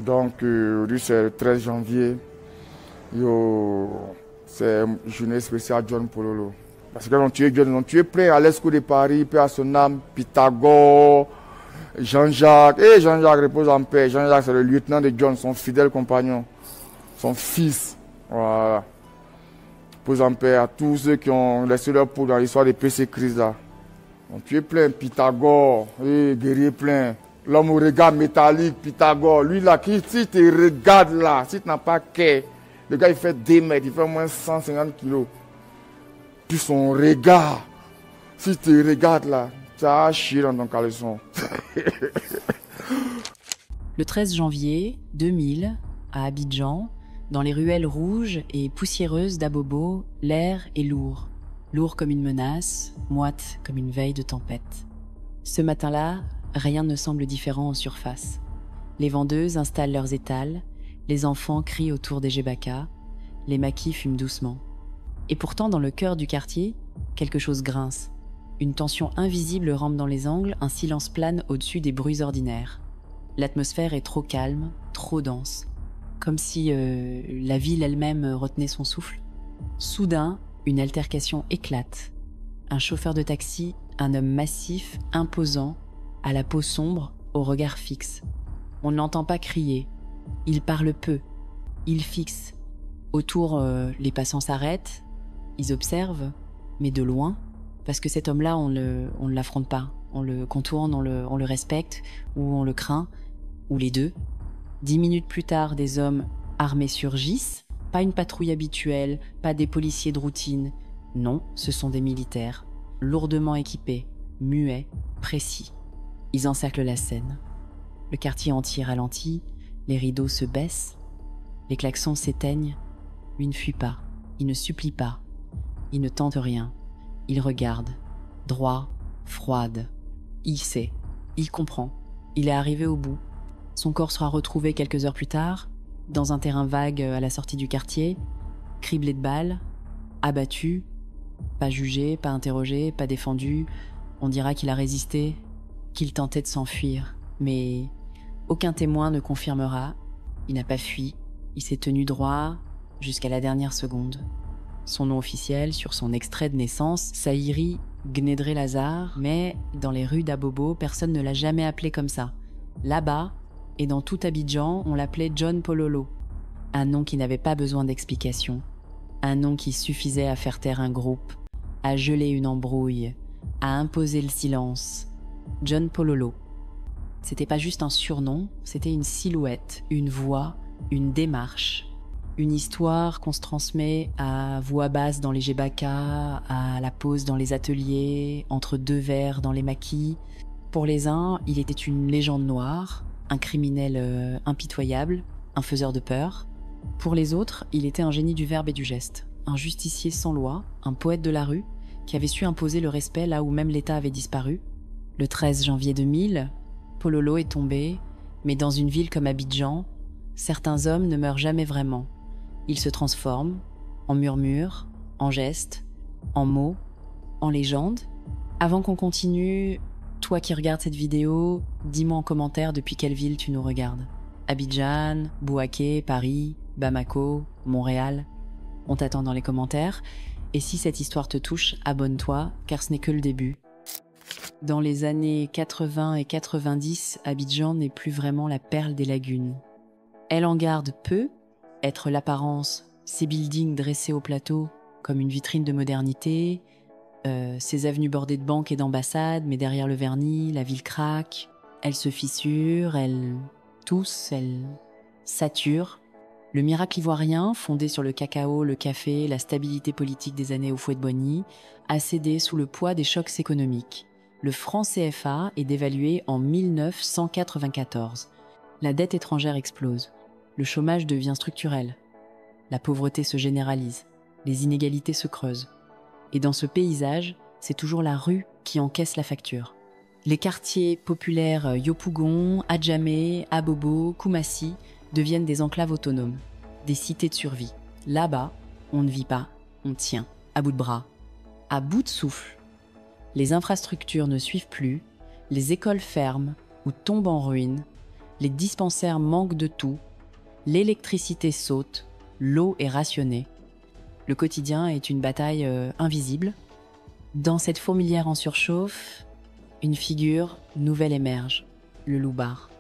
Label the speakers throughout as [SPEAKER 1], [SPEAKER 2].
[SPEAKER 1] Donc, aujourd'hui, c'est le 13 janvier. C'est une journée spéciale John Pololo. Parce qu'ils ont tué John, ils ont tué plein à l'Esco de Paris, paix à son âme, Pythagore, Jean-Jacques. Et Jean-Jacques repose en paix. Jean-Jacques, c'est le lieutenant de John, son fidèle compagnon, son fils. Voilà. Repose en paix à tous ceux qui ont laissé leur peau dans l'histoire de PC Christ là. Ils ont tué plein, Pythagore, guerrier plein. L'homme au regard métallique, Pythagore, lui là, si tu regardes là, si tu n'as pas qu'est, le gars il fait 2 mètres, il fait au moins 150 kilos. Puis son regard, si tu regardes là, tu as chier dans ton caleçon.
[SPEAKER 2] Le 13 janvier 2000, à Abidjan, dans les ruelles rouges et poussiéreuses d'Abobo, l'air est lourd. Lourd comme une menace, moite comme une veille de tempête. Ce matin-là, rien ne semble différent en surface. Les vendeuses installent leurs étals, les enfants crient autour des jébaka, les maquis fument doucement. Et pourtant, dans le cœur du quartier, quelque chose grince. Une tension invisible rampe dans les angles, un silence plane au-dessus des bruits ordinaires. L'atmosphère est trop calme, trop dense. Comme si la ville elle-même retenait son souffle. Soudain, une altercation éclate. Un chauffeur de taxi, un homme massif, imposant, à la peau sombre, au regard fixe. On ne l'entend pas crier. Il parle peu. Il fixe. Autour, les passants s'arrêtent. Ils observent, mais de loin. Parce que cet homme-là, on ne l'affronte pas. On le contourne, on le respecte, ou on le craint, ou les deux. 10 minutes plus tard, des hommes armés surgissent. Pas une patrouille habituelle, pas des policiers de routine. Non, ce sont des militaires, lourdement équipés, muets, précis. Ils encerclent la scène. Le quartier entier ralentit, les rideaux se baissent, les klaxons s'éteignent. Lui ne fuit pas, il ne supplie pas, il ne tente rien. Il regarde, droit, froide. Il sait, il comprend, il est arrivé au bout. Son corps sera retrouvé quelques heures plus tard, dans un terrain vague à la sortie du quartier, criblé de balles, abattu, pas jugé, pas interrogé, pas défendu. On dira qu'il a résisté, qu'il tentait de s'enfuir, mais aucun témoin ne confirmera. Il n'a pas fui, il s'est tenu droit jusqu'à la dernière seconde. Son nom officiel sur son extrait de naissance, Saïri Gnedré Lazare, mais dans les rues d'Abobo, personne ne l'a jamais appelé comme ça. Là-bas, et dans tout Abidjan, on l'appelait John Pololo. Un nom qui n'avait pas besoin d'explication. Un nom qui suffisait à faire taire un groupe, à geler une embrouille, à imposer le silence. John Pololo. C'était pas juste un surnom, c'était une silhouette, une voix, une démarche. Une histoire qu'on se transmet à voix basse dans les jébaka, à la pause dans les ateliers, entre 2 verres dans les maquis. Pour les uns, il était une légende noire, un criminel impitoyable, un faiseur de peur. Pour les autres, il était un génie du verbe et du geste, un justicier sans loi, un poète de la rue, qui avait su imposer le respect là où même l'État avait disparu. Le 13 janvier 2000, Pololo est tombé, mais dans une ville comme Abidjan, certains hommes ne meurent jamais vraiment. Ils se transforment en murmures, en gestes, en mots, en légendes. Avant qu'on continue, toi qui regardes cette vidéo, dis-moi en commentaire depuis quelle ville tu nous regardes. Abidjan, Bouaké, Paris, Bamako, Montréal. On t'attend dans les commentaires. Et si cette histoire te touche, abonne-toi, car ce n'est que le début. Dans les années 80 et 90, Abidjan n'est plus vraiment la perle des lagunes. Elle en garde peu, être l'apparence, ces buildings dressés au plateau comme une vitrine de modernité, ces avenues bordées de banques et d'ambassades, mais derrière le vernis, la ville craque, elle se fissure, elle tousse, elle sature. Le miracle ivoirien, fondé sur le cacao, le café, la stabilité politique des années Houphouët-Boigny, a cédé sous le poids des chocs économiques. Le franc CFA est dévalué en 1994. La dette étrangère explose. Le chômage devient structurel. La pauvreté se généralise. Les inégalités se creusent. Et dans ce paysage, c'est toujours la rue qui encaisse la facture. Les quartiers populaires Yopougon, Adjamé, Abobo, Koumassi deviennent des enclaves autonomes, des cités de survie. Là-bas, on ne vit pas, on tient, à bout de bras, à bout de souffle. Les infrastructures ne suivent plus, les écoles ferment ou tombent en ruine, Les dispensaires manquent de tout. L'électricité saute. L'eau est rationnée. Le quotidien est une bataille invisible. Dans cette fourmilière en surchauffe, une figure nouvelle émerge, le loupard.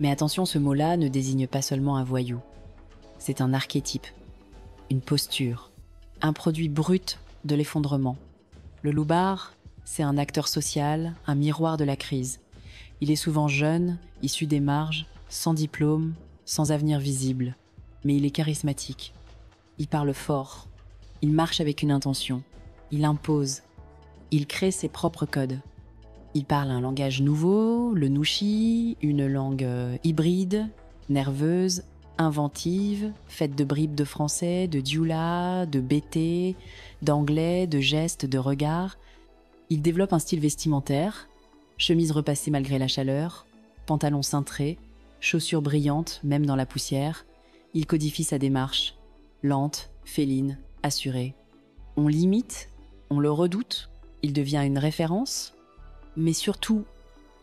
[SPEAKER 2] Mais attention, ce mot-là ne désigne pas seulement un voyou. C'est un archétype, une posture, un produit brut de l'effondrement. Le loupard, c'est un acteur social, un miroir de la crise. Il est souvent jeune, issu des marges, sans diplôme, sans avenir visible. Mais il est charismatique. Il parle fort. Il marche avec une intention. Il impose. Il crée ses propres codes. Il parle un langage nouveau, le nushi, une langue hybride, nerveuse, inventive, faite de bribes de français, de dioula, de bété, d'anglais, de gestes, de regards. Il développe un style vestimentaire, chemise repassée malgré la chaleur, pantalon cintré, chaussures brillantes même dans la poussière. Il codifie sa démarche, lente, féline, assurée. On l'imite, on le redoute, il devient une référence. Mais surtout,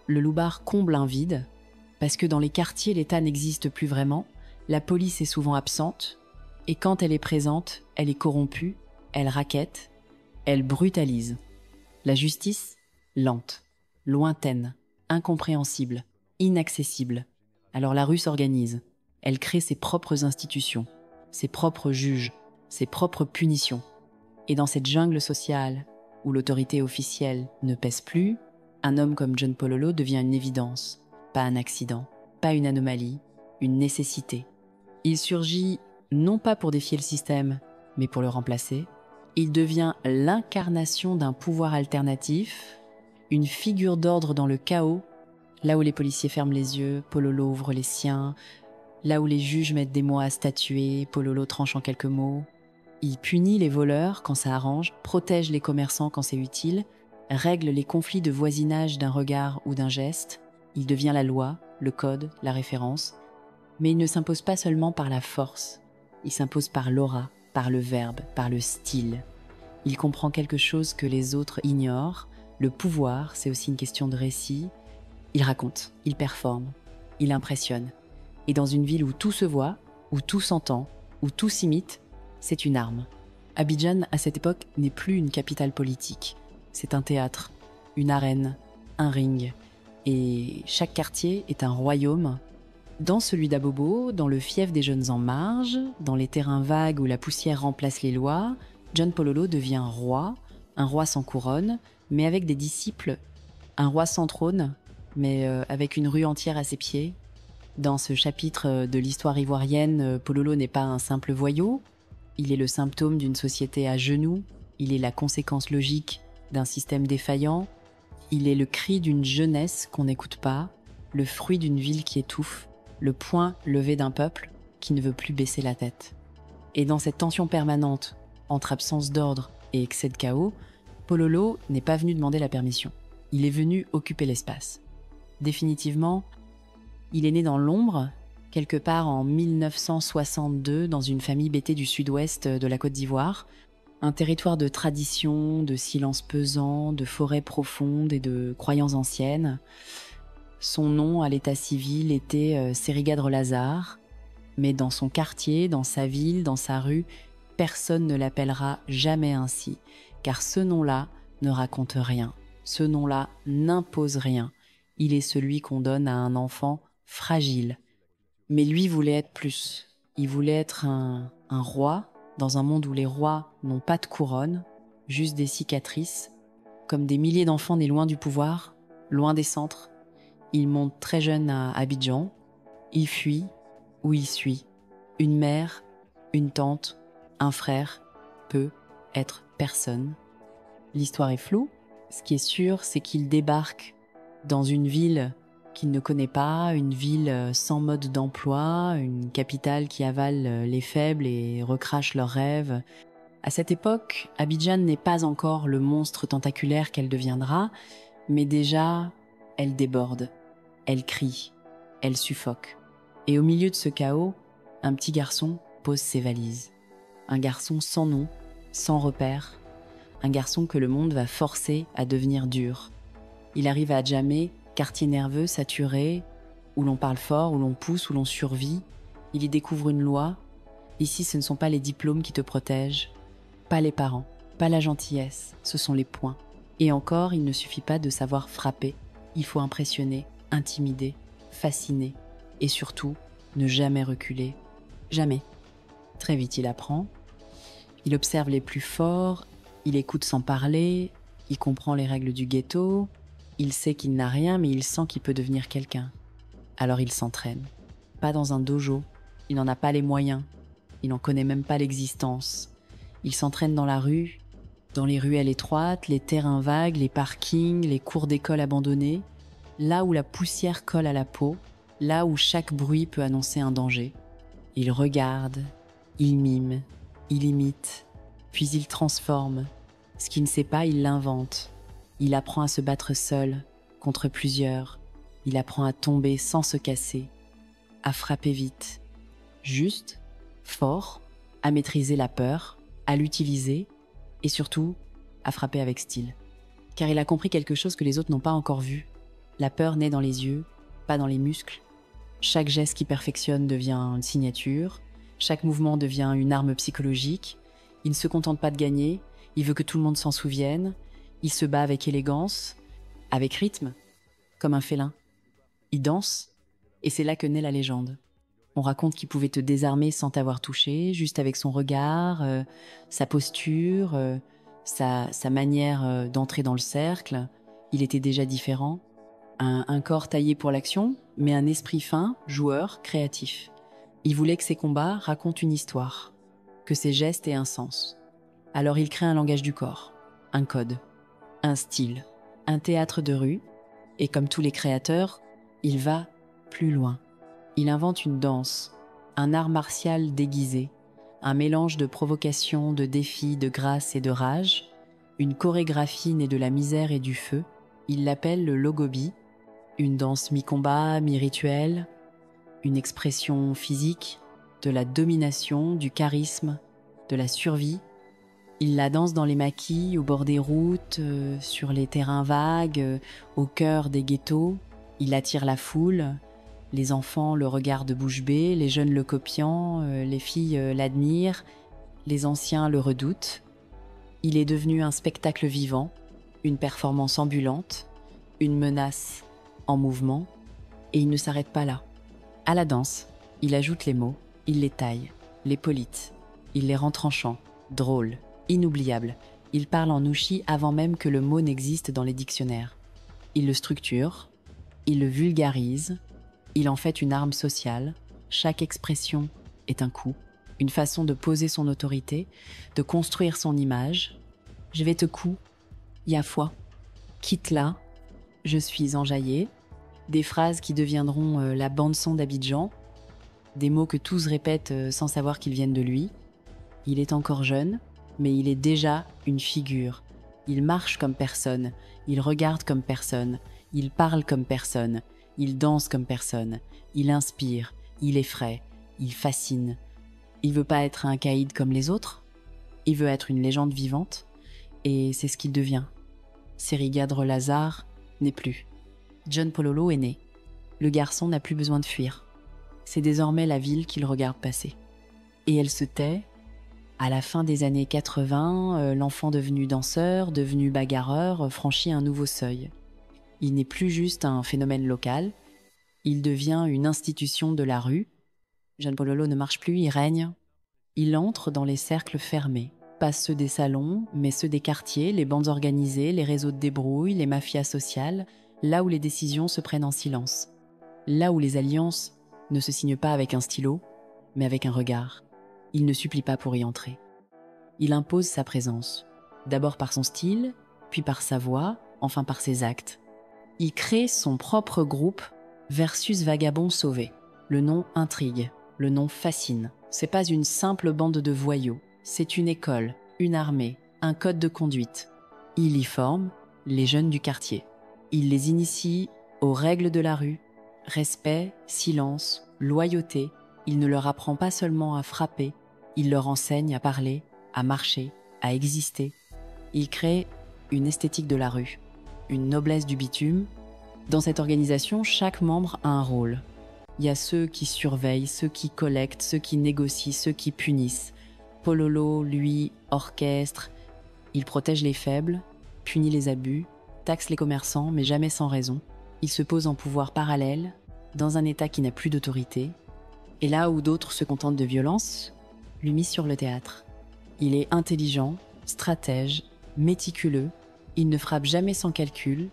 [SPEAKER 2] le loupard comble un vide, parce que dans les quartiers, l'État n'existe plus vraiment, la police est souvent absente, et quand elle est présente, elle est corrompue, elle raquette, elle brutalise. La justice, lente, lointaine, incompréhensible, inaccessible. Alors la rue s'organise, elle crée ses propres institutions, ses propres juges, ses propres punitions. Et dans cette jungle sociale, où l'autorité officielle ne pèse plus, un homme comme John Pololo devient une évidence, pas un accident, pas une anomalie, une nécessité. Il surgit non pas pour défier le système, mais pour le remplacer. Il devient l'incarnation d'un pouvoir alternatif, une figure d'ordre dans le chaos. Là où les policiers ferment les yeux, Pololo ouvre les siens. Là où les juges mettent des mois à statuer, Pololo tranche en quelques mots. Il punit les voleurs quand ça arrange, protège les commerçants quand c'est utile, règle les conflits de voisinage d'un regard ou d'un geste. Il devient la loi, le code, la référence. Mais il ne s'impose pas seulement par la force. Il s'impose par l'aura, par le verbe, par le style. Il comprend quelque chose que les autres ignorent. Le pouvoir, c'est aussi une question de récit. Il raconte, il performe, il impressionne. Et dans une ville où tout se voit, où tout s'entend, où tout s'imite, c'est une arme. Abidjan, à cette époque, n'est plus une capitale politique. C'est un théâtre, une arène, un ring. Et chaque quartier est un royaume. Dans celui d'Abobo, dans le fief des jeunes en marge, dans les terrains vagues où la poussière remplace les lois, John Pololo devient roi, un roi sans couronne, mais avec des disciples, un roi sans trône, mais avec une rue entière à ses pieds. Dans ce chapitre de l'histoire ivoirienne, Pololo n'est pas un simple voyou, il est le symptôme d'une société à genoux, il est la conséquence logique d'un système défaillant, il est le cri d'une jeunesse qu'on n'écoute pas, le fruit d'une ville qui étouffe, le poing levé d'un peuple qui ne veut plus baisser la tête. Et dans cette tension permanente entre absence d'ordre et excès de chaos, Pololo n'est pas venu demander la permission. Il est venu occuper l'espace. Définitivement, il est né dans l'ombre, quelque part en 1962, dans une famille bêtée du sud-ouest de la Côte d'Ivoire, un territoire de tradition, de silence pesant, de forêts profondes et de croyances anciennes. Son nom à l'état civil était Sérigadre Lazare, mais dans son quartier, dans sa ville, dans sa rue, personne ne l'appellera jamais ainsi, car ce nom-là ne raconte rien, ce nom-là n'impose rien. Il est celui qu'on donne à un enfant fragile. Mais lui voulait être plus. Il voulait être un roi, dans un monde où les rois n'ont pas de couronne, juste des cicatrices. Comme des milliers d'enfants nés loin du pouvoir, loin des centres, il monte très jeune à Abidjan. Il fuit ou il suit. Une mère, une tante, un frère peut être personne. L'histoire est floue. Ce qui est sûr, c'est qu'il débarque dans une ville qu'il ne connaît pas, une ville sans mode d'emploi, une capitale qui avale les faibles et recrache leurs rêves. À cette époque, Abidjan n'est pas encore le monstre tentaculaire qu'elle deviendra, mais déjà, elle déborde, elle crie, elle suffoque. Et au milieu de ce chaos, un petit garçon pose ses valises. Un garçon sans nom, sans repère, un garçon que le monde va forcer à devenir dur. Il arrive à Djamé, quartier nerveux, saturé, où l'on parle fort, où l'on pousse, où l'on survit. Il y découvre une loi. Ici, ce ne sont pas les diplômes qui te protègent, pas les parents, pas la gentillesse, ce sont les points. Et encore, il ne suffit pas de savoir frapper. Il faut impressionner, intimider, fasciner. Et surtout, ne jamais reculer. Jamais. Très vite, il apprend. Il observe les plus forts, il écoute sans parler, il comprend les règles du ghetto, il sait qu'il n'a rien, mais il sent qu'il peut devenir quelqu'un. Alors il s'entraîne. Pas dans un dojo, il n'en a pas les moyens, il n'en connaît même pas l'existence. Il s'entraîne dans la rue, dans les ruelles étroites, les terrains vagues, les parkings, les cours d'école abandonnés, là où la poussière colle à la peau, là où chaque bruit peut annoncer un danger. Il regarde, il mime, il imite, puis il transforme. Ce qu'il ne sait pas, il l'invente. Il apprend à se battre seul, contre plusieurs. Il apprend à tomber sans se casser, à frapper vite, juste, fort, à maîtriser la peur, à l'utiliser et surtout à frapper avec style. Car il a compris quelque chose que les autres n'ont pas encore vu. La peur naît dans les yeux, pas dans les muscles. Chaque geste qui perfectionne devient une signature, chaque mouvement devient une arme psychologique. Il ne se contente pas de gagner, il veut que tout le monde s'en souvienne. Il se bat avec élégance, avec rythme, comme un félin. Il danse, et c'est là que naît la légende. On raconte qu'il pouvait te désarmer sans t'avoir touché, juste avec son regard, sa posture, sa manière d'entrer dans le cercle. Il était déjà différent. Un corps taillé pour l'action, mais un esprit fin, joueur, créatif. Il voulait que ses combats racontent une histoire, que ses gestes aient un sens. Alors il crée un langage du corps, un code, un style, un théâtre de rue, et comme tous les créateurs, il va plus loin. Il invente une danse, un art martial déguisé, un mélange de provocation, de défi, de grâce et de rage, une chorégraphie née de la misère et du feu. Il l'appelle le logobi, une danse mi-combat, mi-rituel, une expression physique, de la domination, du charisme, de la survie. Il la danse dans les maquis, au bord des routes, sur les terrains vagues, au cœur des ghettos. Il attire la foule. Les enfants le regardent bouche bée, les jeunes le copiant, les filles l'admirent, les anciens le redoutent. Il est devenu un spectacle vivant, une performance ambulante, une menace en mouvement, et il ne s'arrête pas là. À la danse, il ajoute les mots, il les taille, les polite, il les rend tranchants, drôles, inoubliables. Il parle en ushi avant même que le mot n'existe dans les dictionnaires. Il le structure, il le vulgarise, il en fait une arme sociale. Chaque expression est un coup, une façon de poser son autorité, de construire son image. Je vais te coup, y a foi, quitte là, je suis enjaillé. Des phrases qui deviendront la bande-son d'Abidjan, des mots que tous répètent sans savoir qu'ils viennent de lui. Il est encore jeune, mais il est déjà une figure. Il marche comme personne, il regarde comme personne, il parle comme personne, il danse comme personne, il inspire, il effraie, il fascine. Il veut pas être un caïd comme les autres, il veut être une légende vivante, et c'est ce qu'il devient. Sérigadre Lazare n'est plus. John Pololo est né. Le garçon n'a plus besoin de fuir. C'est désormais la ville qu'il regarde passer. Et elle se tait. À la fin des années 80, l'enfant devenu danseur, devenu bagarreur, franchit un nouveau seuil. Il n'est plus juste un phénomène local, il devient une institution de la rue. John Pololo ne marche plus, il règne. Il entre dans les cercles fermés, pas ceux des salons, mais ceux des quartiers, les bandes organisées, les réseaux de débrouille, les mafias sociales, là où les décisions se prennent en silence, là où les alliances ne se signent pas avec un stylo, mais avec un regard. Il ne supplie pas pour y entrer. Il impose sa présence, d'abord par son style, puis par sa voix, enfin par ses actes. Il crée son propre groupe versus Vagabond Sauvé. Le nom intrigue, le nom fascine. C'est pas une simple bande de voyous, c'est une école, une armée, un code de conduite. Il y forme les jeunes du quartier. Il les initie aux règles de la rue, respect, silence, loyauté. Il ne leur apprend pas seulement à frapper, il leur enseigne à parler, à marcher, à exister. Il crée une esthétique de la rue, une noblesse du bitume, Dans cette organisation, chaque membre a un rôle. Il y a ceux qui surveillent, ceux qui collectent, ceux qui négocient, ceux qui punissent. Pololo, lui, orchestre. Il protège les faibles, punit les abus, taxe les commerçants, mais jamais sans raison. Il se pose en pouvoir parallèle, dans un État qui n'a plus d'autorité. Et là où d'autres se contentent de violence, lui mise sur le théâtre. Il est intelligent, stratège, méticuleux. Il ne frappe jamais sans calcul.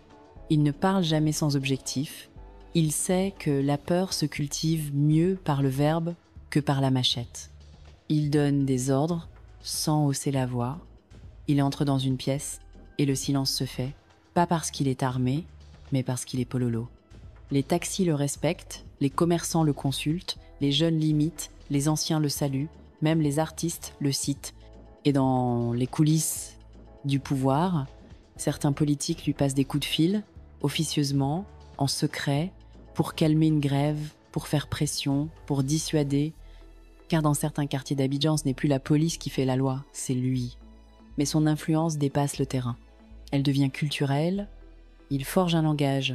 [SPEAKER 2] Il ne parle jamais sans objectif. Il sait que la peur se cultive mieux par le verbe que par la machette. Il donne des ordres sans hausser la voix. Il entre dans une pièce et le silence se fait, pas parce qu'il est armé, mais parce qu'il est Pololo. Les taxis le respectent, les commerçants le consultent, les jeunes l'imitent, les anciens le saluent, même les artistes le citent. Et dans les coulisses du pouvoir, certains politiques lui passent des coups de fil, officieusement, en secret, pour calmer une grève, pour faire pression, pour dissuader. Car dans certains quartiers d'Abidjan, ce n'est plus la police qui fait la loi, c'est lui. Mais son influence dépasse le terrain. Elle devient culturelle, il forge un langage,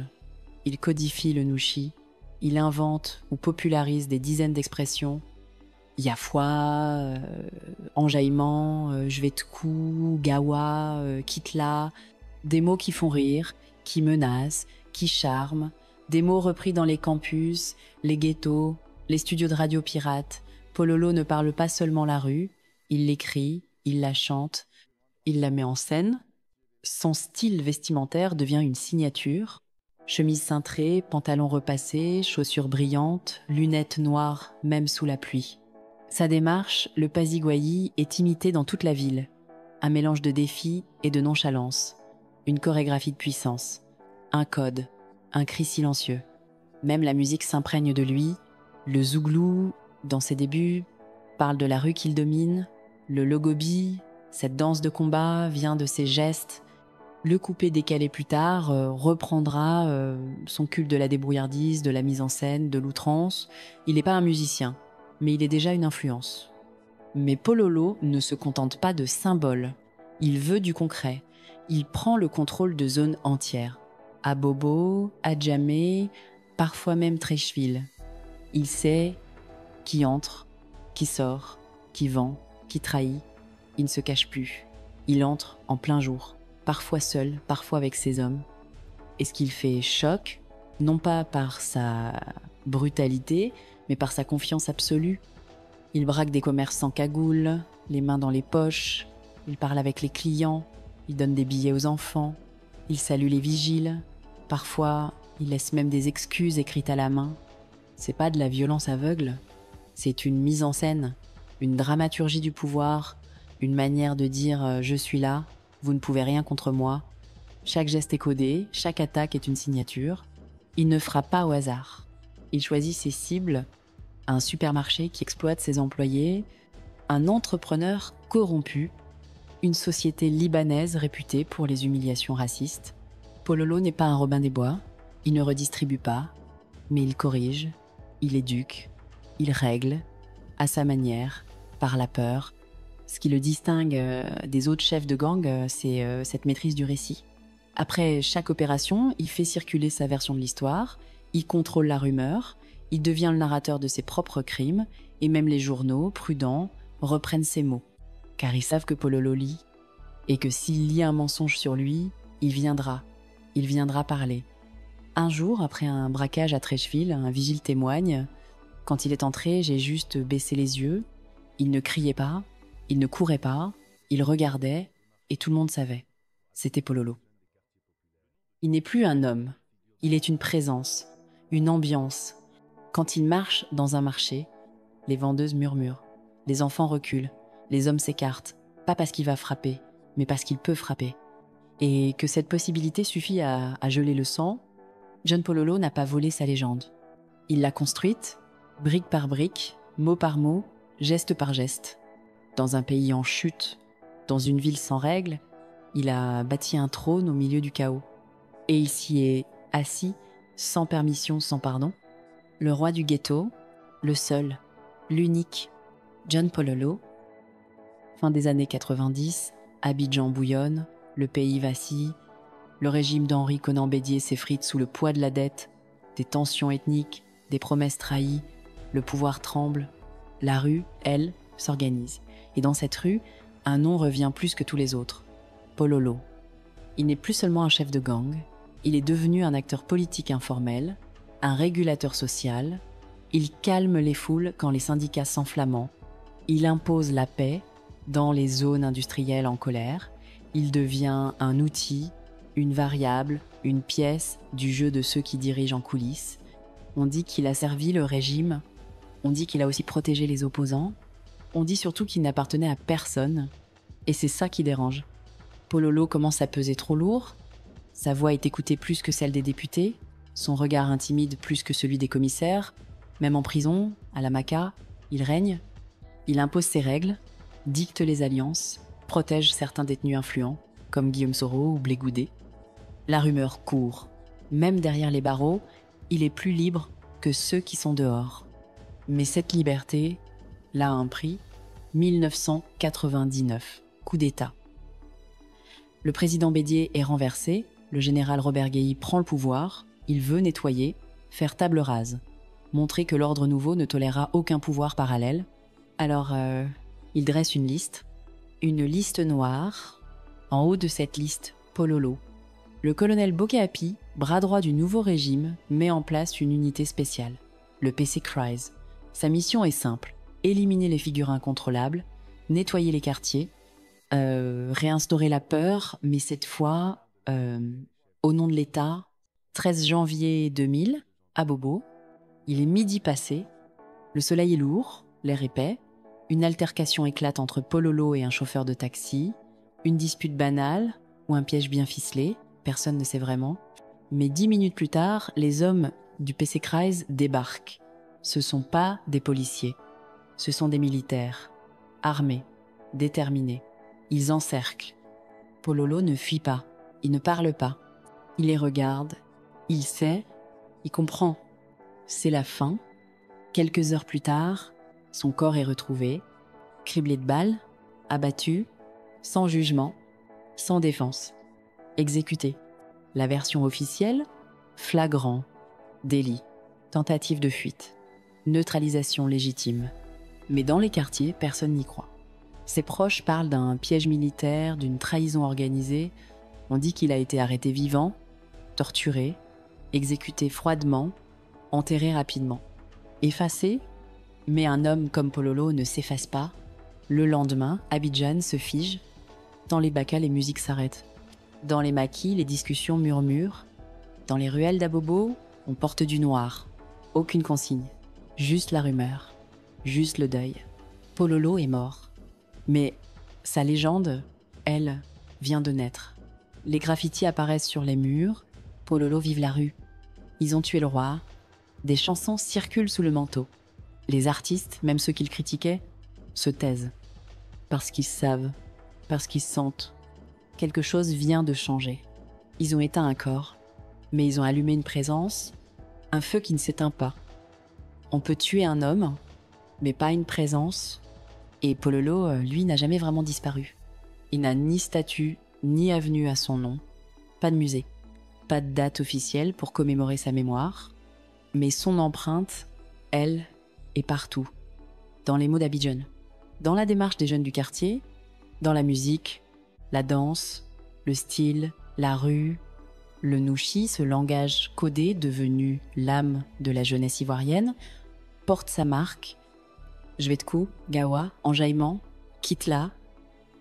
[SPEAKER 2] il codifie le nushi, il invente ou popularise des dizaines d'expressions. Yafwa, enjaillement, je vais te coup, gawa, kitla, des mots qui font rire, qui menacent, qui charment, des mots repris dans les campus, les ghettos, les studios de radio pirates. Pololo ne parle pas seulement la rue, il l'écrit, il la chante, il la met en scène. Son style vestimentaire devient une signature. Chemise cintrée, pantalon repassé, chaussures brillantes, lunettes noires même sous la pluie. Sa démarche, le Pazigwayi, est imitée dans toute la ville. Un mélange de défi et de nonchalance. Une chorégraphie de puissance. Un code. Un cri silencieux. Même la musique s'imprègne de lui. Le zouglou, dans ses débuts, parle de la rue qu'il domine. Le logobi, cette danse de combat, vient de ses gestes. Le coupé décalé plus tard reprendra son culte de la débrouillardise, de la mise en scène, de l'outrance. Il n'est pas un musicien, mais il est déjà une influence. Mais Pololo ne se contente pas de symboles. Il veut du concret. Il prend le contrôle de zones entières. À Bobo, à Djamé, parfois même Treichville. Il sait qui entre, qui sort, qui vend, qui trahit. Il ne se cache plus. Il entre en plein jour, parfois seul, parfois avec ses hommes. Et ce qu'il fait choque, non pas par sa brutalité, mais par sa confiance absolue. Il braque des commerçants cagoules, les mains dans les poches, il parle avec les clients, il donne des billets aux enfants, il salue les vigiles, parfois il laisse même des excuses écrites à la main. C'est pas de la violence aveugle, c'est une mise en scène, une dramaturgie du pouvoir, une manière de dire « je suis là, vous ne pouvez rien contre moi ». Chaque geste est codé, chaque attaque est une signature. Il ne frappe pas au hasard. Il choisit ses cibles, un supermarché qui exploite ses employés, un entrepreneur corrompu, une société libanaise réputée pour les humiliations racistes. Pololo n'est pas un Robin des Bois, il ne redistribue pas, mais il corrige, il éduque, il règle, à sa manière, par la peur. Ce qui le distingue des autres chefs de gang, c'est cette maîtrise du récit. Après chaque opération, il fait circuler sa version de l'histoire, il contrôle la rumeur, il devient le narrateur de ses propres crimes, et même les journaux, prudents, reprennent ses mots. Car ils savent que Pololo lit, et que s'il lit un mensonge sur lui, il viendra parler. Un jour, après un braquage à Treichville, un vigile témoigne « Quand il est entré, j'ai juste baissé les yeux. Il ne criait pas, il ne courait pas, il regardait, et tout le monde savait. C'était Pololo. » Il n'est plus un homme, il est une présence, une ambiance. Quand il marche dans un marché, les vendeuses murmurent, les enfants reculent, les hommes s'écartent, pas parce qu'il va frapper, mais parce qu'il peut frapper. Et que cette possibilité suffit à geler le sang, John Pololo n'a pas volé sa légende. Il l'a construite, brique par brique, mot par mot, geste par geste. Dans un pays en chute, dans une ville sans règles, il a bâti un trône au milieu du chaos. Et il s'y est assis, sans permission, sans pardon. Le roi du ghetto, le seul, l'unique, John Pololo. Fin des années 90, Abidjan bouillonne, le pays vacille. Le régime d'Henri Conan Bédier s'effrite sous le poids de la dette, des tensions ethniques, des promesses trahies, le pouvoir tremble. La rue, elle, s'organise. Et dans cette rue, un nom revient plus que tous les autres. Pololo. Il n'est plus seulement un chef de gang, il est devenu un acteur politique informel, un régulateur social. Il calme les foules quand les syndicats s'enflamment. Il impose la paix dans les zones industrielles en colère. Il devient un outil, une variable, une pièce du jeu de ceux qui dirigent en coulisses. On dit qu'il a servi le régime, on dit qu'il a aussi protégé les opposants, on dit surtout qu'il n'appartenait à personne, et c'est ça qui dérange. Pololo commence à peser trop lourd, sa voix est écoutée plus que celle des députés, son regard intimide plus que celui des commissaires, même en prison, à la Maca, il règne, il impose ses règles, dicte les alliances, protège certains détenus influents, comme Guillaume Soro ou Blé Goudé. La rumeur court. Même derrière les barreaux, il est plus libre que ceux qui sont dehors. Mais cette liberté, là a un prix, 1999, coup d'État. Le président Bédier est renversé, le général Robert Guéhy prend le pouvoir, il veut nettoyer, faire table rase, montrer que l'ordre nouveau ne tolérera aucun pouvoir parallèle. Alors, il dresse une liste noire. En haut de cette liste, Pololo. Le colonel Bokeh-Hapi, bras droit du nouveau régime, met en place une unité spéciale, le PC Cries. Sa mission est simple, éliminer les figures incontrôlables, nettoyer les quartiers, réinstaurer la peur, mais cette fois, au nom de l'État. 13 janvier 2000, à Bobo, il est midi passé, le soleil est lourd, l'air épais, une altercation éclate entre Pololo et un chauffeur de taxi, une dispute banale ou un piège bien ficelé, personne ne sait vraiment. Mais 10 minutes plus tard, les hommes du PC Cries débarquent. Ce sont pas des policiers, ce sont des militaires, armés, déterminés. Ils encerclent. Pololo ne fuit pas, il ne parle pas. Il les regarde, il sait, il comprend. C'est la fin. Quelques heures plus tard, son corps est retrouvé, criblé de balles, abattu, sans jugement, sans défense, exécuté. La version officielle, flagrant, délit, tentative de fuite, neutralisation légitime. Mais dans les quartiers, personne n'y croit. Ses proches parlent d'un piège militaire, d'une trahison organisée. On dit qu'il a été arrêté vivant, torturé, exécuté froidement, enterré rapidement. Effacé, mais un homme comme Pololo ne s'efface pas. Le lendemain, Abidjan se fige. Dans les bacas, les musiques s'arrêtent. Dans les maquis, les discussions murmurent. Dans les ruelles d'Abobo, on porte du noir. Aucune consigne. Juste la rumeur. Juste le deuil. Pololo est mort. Mais sa légende, elle, vient de naître. Les graffitis apparaissent sur les murs. Pololo vive la rue. Ils ont tué le roi. Des chansons circulent sous le manteau. Les artistes, même ceux qu'ils critiquaient, se taisent. Parce qu'ils savent, parce qu'ils sentent. Quelque chose vient de changer. Ils ont éteint un corps, mais ils ont allumé une présence, un feu qui ne s'éteint pas. On peut tuer un homme, mais pas une présence. Et Pololo, lui, n'a jamais vraiment disparu. Il n'a ni statue, ni avenue à son nom. Pas de musée. Pas de date officielle pour commémorer sa mémoire. Mais son empreinte, elle, est partout. Dans les mots d'Abidjan. Dans la démarche des jeunes du quartier, dans la musique, la danse, le style, la rue, le nouchi, ce langage codé devenu l'âme de la jeunesse ivoirienne, porte sa marque. Jvetku, Gawa, enjaillement, kitla,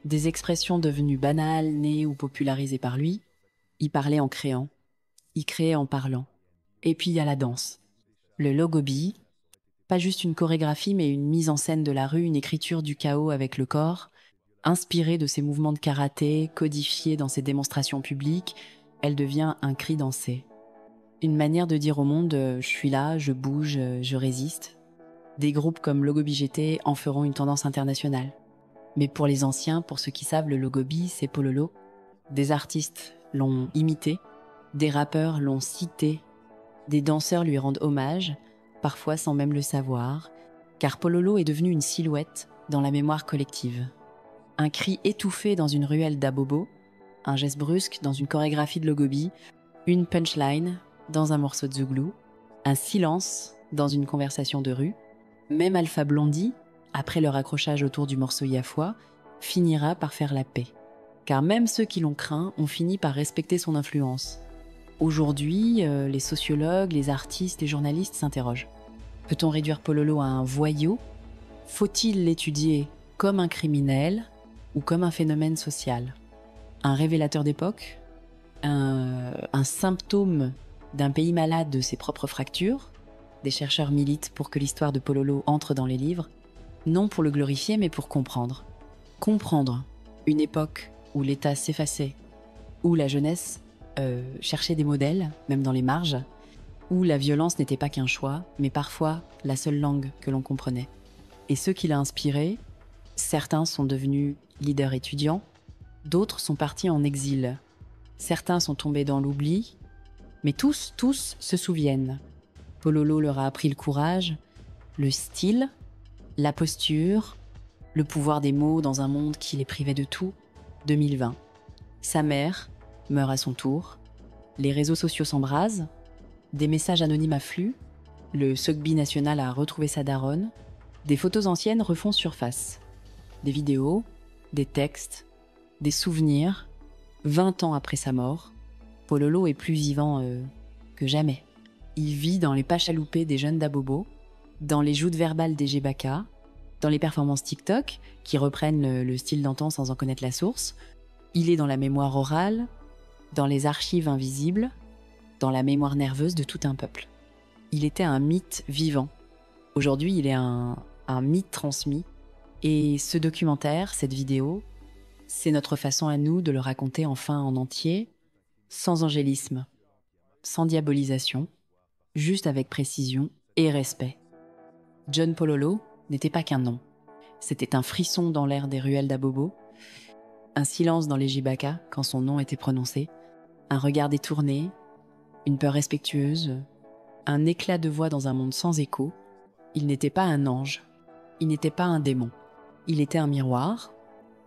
[SPEAKER 2] des expressions devenues banales, nées ou popularisées par lui. Il parlait en créant, il créait en parlant. Et puis il y a la danse. Le logobi, pas juste une chorégraphie mais une mise en scène de la rue, une écriture du chaos avec le corps, inspirée de ses mouvements de karaté, codifiée dans ses démonstrations publiques, elle devient un cri dansé. Une manière de dire au monde « je suis là, je bouge, je résiste ». Des groupes comme Logobi GT en feront une tendance internationale. Mais pour les anciens, pour ceux qui savent, le Logobi, c'est Pololo. Des artistes l'ont imité, des rappeurs l'ont cité, des danseurs lui rendent hommage, parfois sans même le savoir, car Pololo est devenu une silhouette dans la mémoire collective. Un cri étouffé dans une ruelle d'Abobo, un geste brusque dans une chorégraphie de Logobi, une punchline dans un morceau de Zouglou, un silence dans une conversation de rue. Même Alpha Blondy, après leur accrochage autour du morceau Yafua, finira par faire la paix. Car même ceux qui l'ont craint ont fini par respecter son influence. Aujourd'hui, les sociologues, les artistes, les journalistes s'interrogent. Peut-on réduire Pololo à un voyou ? Faut-il l'étudier comme un criminel ou comme un phénomène social ? Un révélateur d'époque ? Un symptôme d'un pays malade de ses propres fractures ? Des chercheurs militent pour que l'histoire de Pololo entre dans les livres, non pour le glorifier, mais pour comprendre. Comprendre une époque où l'État s'effaçait, où la jeunesse cherchait des modèles, même dans les marges, où la violence n'était pas qu'un choix, mais parfois la seule langue que l'on comprenait. Et ceux qui l'ont inspiré, certains sont devenus leaders étudiants, d'autres sont partis en exil. Certains sont tombés dans l'oubli, mais tous se souviennent. Pololo leur a appris le courage, le style, la posture, le pouvoir des mots dans un monde qui les privait de tout. 2020. Sa mère meurt à son tour. Les réseaux sociaux s'embrasent. Des messages anonymes affluent. Le Sogbi national a retrouvé sa daronne. Des photos anciennes refont surface. Des vidéos, des textes, des souvenirs. 20 ans après sa mort, Pololo est plus vivant que jamais. Il vit dans les pas chaloupés des jeunes d'Abobo, dans les joutes verbales des Jebaka, dans les performances TikTok qui reprennent le style d'antan sans en connaître la source. Il est dans la mémoire orale, dans les archives invisibles, dans la mémoire nerveuse de tout un peuple. Il était un mythe vivant. Aujourd'hui, il est un mythe transmis. Et ce documentaire, cette vidéo, c'est notre façon à nous de le raconter enfin en entier, sans angélisme, sans diabolisation, juste avec précision et respect. John Pololo n'était pas qu'un nom. C'était un frisson dans l'air des ruelles d'Abobo, un silence dans les Jibaka quand son nom était prononcé, un regard détourné, une peur respectueuse, un éclat de voix dans un monde sans écho. Il n'était pas un ange, il n'était pas un démon. Il était un miroir,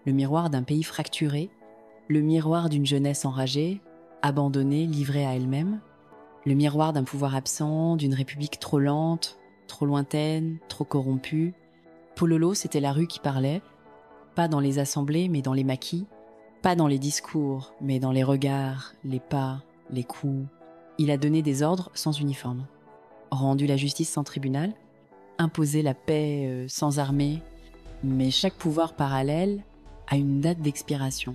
[SPEAKER 2] le miroir d'un pays fracturé, le miroir d'une jeunesse enragée, abandonnée, livrée à elle-même, le miroir d'un pouvoir absent, d'une république trop lente, trop lointaine, trop corrompue. Pololo, c'était la rue qui parlait, pas dans les assemblées, mais dans les maquis, pas dans les discours, mais dans les regards, les pas, les coups. Il a donné des ordres sans uniforme, rendu la justice sans tribunal, imposé la paix sans armée, mais chaque pouvoir parallèle a une date d'expiration.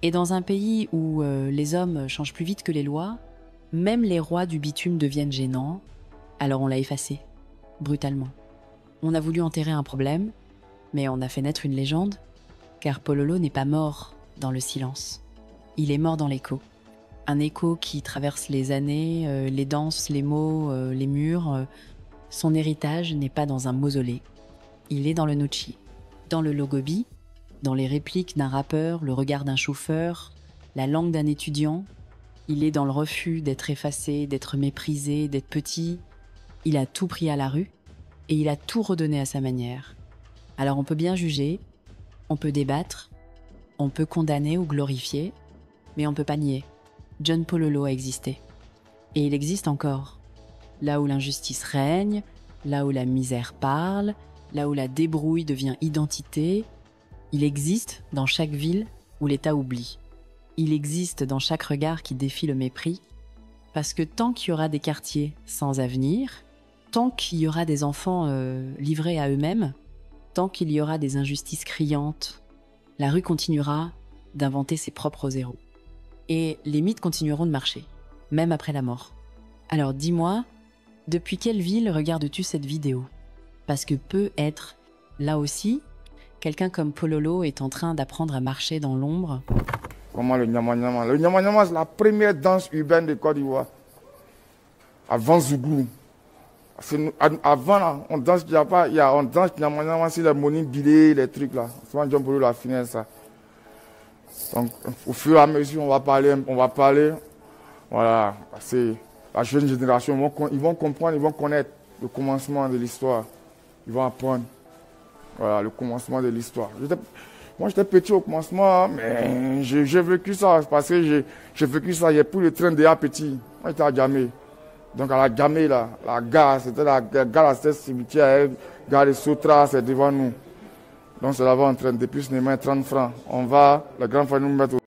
[SPEAKER 2] Et dans un pays où les hommes changent plus vite que les lois, même les rois du bitume deviennent gênants, alors on l'a effacé, brutalement. On a voulu enterrer un problème, mais on a fait naître une légende, car Pololo n'est pas mort dans le silence. Il est mort dans l'écho. Un écho qui traverse les années, les danses, les mots, les murs. Son héritage n'est pas dans un mausolée. Il est dans le Nuchi, dans le Logobi, dans les répliques d'un rappeur, le regard d'un chauffeur, la langue d'un étudiant. Il est dans le refus d'être effacé, d'être méprisé, d'être petit. Il a tout pris à la rue et il a tout redonné à sa manière. Alors on peut bien juger, on peut débattre, on peut condamner ou glorifier, mais on ne peut pas nier. John Pololo a existé. Et il existe encore. Là où l'injustice règne, là où la misère parle, là où la débrouille devient identité, il existe dans chaque ville où l'État oublie. Il existe dans chaque regard qui défie le mépris, parce que tant qu'il y aura des quartiers sans avenir, tant qu'il y aura des enfants livrés à eux-mêmes, tant qu'il y aura des injustices criantes, la rue continuera d'inventer ses propres héros. Et les mythes continueront de marcher, même après la mort. Alors dis-moi, depuis quelle ville regardes-tu cette vidéo ? Parce que peut être, là aussi, quelqu'un comme Pololo est en train d'apprendre à marcher dans l'ombre.
[SPEAKER 1] Comment le Nyama Nyama ? Le Nyama Nyama, c'est la première danse urbaine de Côte d'Ivoire. Avant Zouglou. Avant, là, on danse Diapa, on danse Nyama Nyama, c'est les monies bilés, les trucs là. Souvent, John Pololo a fini ça. Donc, au fur et à mesure, on va parler. Voilà, c'est la jeune génération, ils vont comprendre, ils vont connaître le commencement de l'histoire. Ils vont apprendre. Voilà, le commencement de l'histoire. Moi, j'étais petit au commencement, mais j'ai vécu ça, parce que j'ai vécu ça, j'ai pris le train déjà petit. Moi, j'étais à Djamé. Donc, à la Djamé, là, la gare, c'était la gare, c'était cimetière, gare de Sotra, c'est devant nous. Donc, c'est là-bas en train, depuis ce moment, 30 francs. On va, le grand frère nous met au